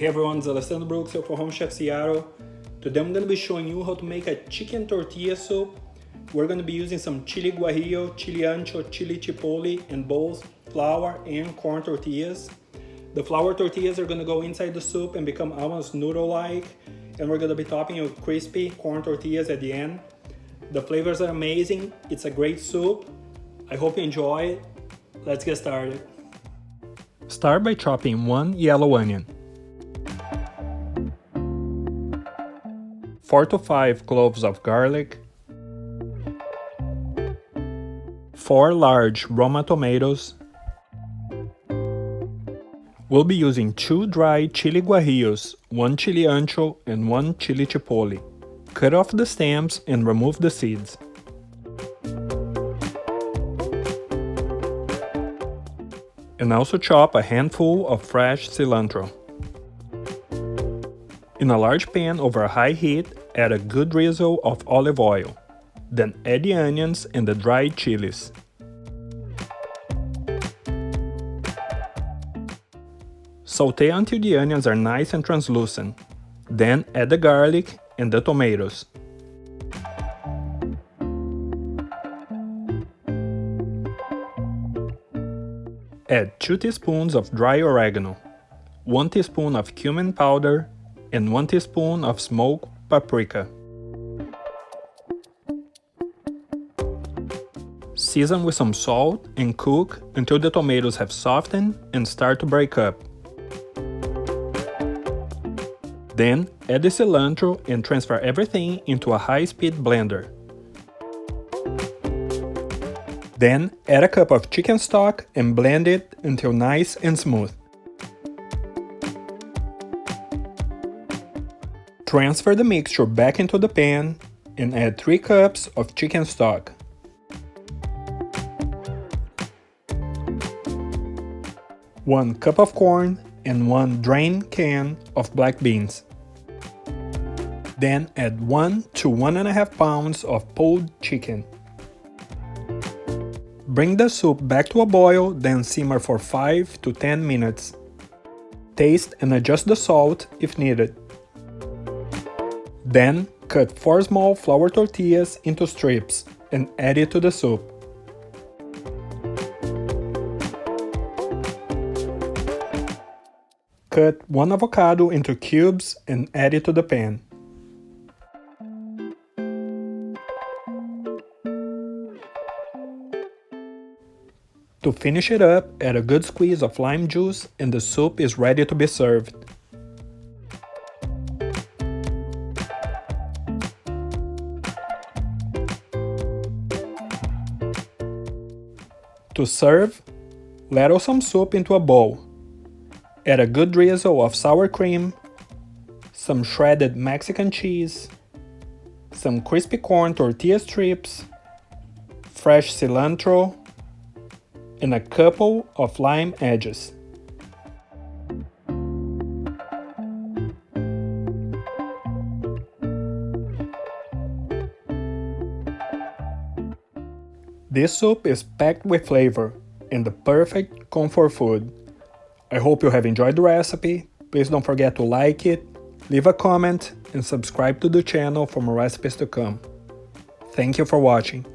Hey everyone, it's Alessandro Brooks here for Home Chef Seattle. Today I'm going to be showing you how to make a chicken tortilla soup. We're going to be using some chili guajillo, chili ancho, chili chipotle, and both flour and corn tortillas. The flour tortillas are going to go inside the soup and become almost noodle-like, and we're going to be topping it with crispy corn tortillas at the end. The flavors are amazing. It's a great soup. I hope you enjoy it. Let's get started. Start by chopping one yellow onion, 4 to 5 cloves of garlic, 4 large Roma tomatoes. We'll be using 2 dry chili guajillos, 1 chili ancho, and 1 chili chipotle. Cut off the stems and remove the seeds. And also chop a handful of fresh cilantro. In a large pan over a high heat, add a good drizzle of olive oil. Then add the onions and the dried chilies. Saute until the onions are nice and translucent. Then add the garlic and the tomatoes. Add 2 teaspoons of dry oregano, 1 teaspoon of cumin powder, and 1 teaspoon of smoked paprika. Season with some salt and cook until the tomatoes have softened and start to break up. Then add the cilantro and transfer everything into a high-speed blender. Then add a cup of chicken stock and blend it until nice and smooth. Transfer the mixture back into the pan and add 3 cups of chicken stock. One cup of corn and 1 drained can of black beans. Then add 1 to 1.5 pounds of pulled chicken. Bring the soup back to a boil, then simmer for 5 to 10 minutes. Taste and adjust the salt if needed. Then cut 4 small flour tortillas into strips and add it to the soup. Cut 1 avocado into cubes and add it to the pan. To finish it up, add a good squeeze of lime juice and the soup is ready to be served. To serve, ladle some soup into a bowl. Add a good drizzle of sour cream, some shredded Mexican cheese, some crispy corn tortilla strips, fresh cilantro, and a couple of lime edges. This soup is packed with flavor and the perfect comfort food. I hope you have enjoyed the recipe. Please don't forget to like it, leave a comment, and subscribe to the channel for more recipes to come. Thank you for watching.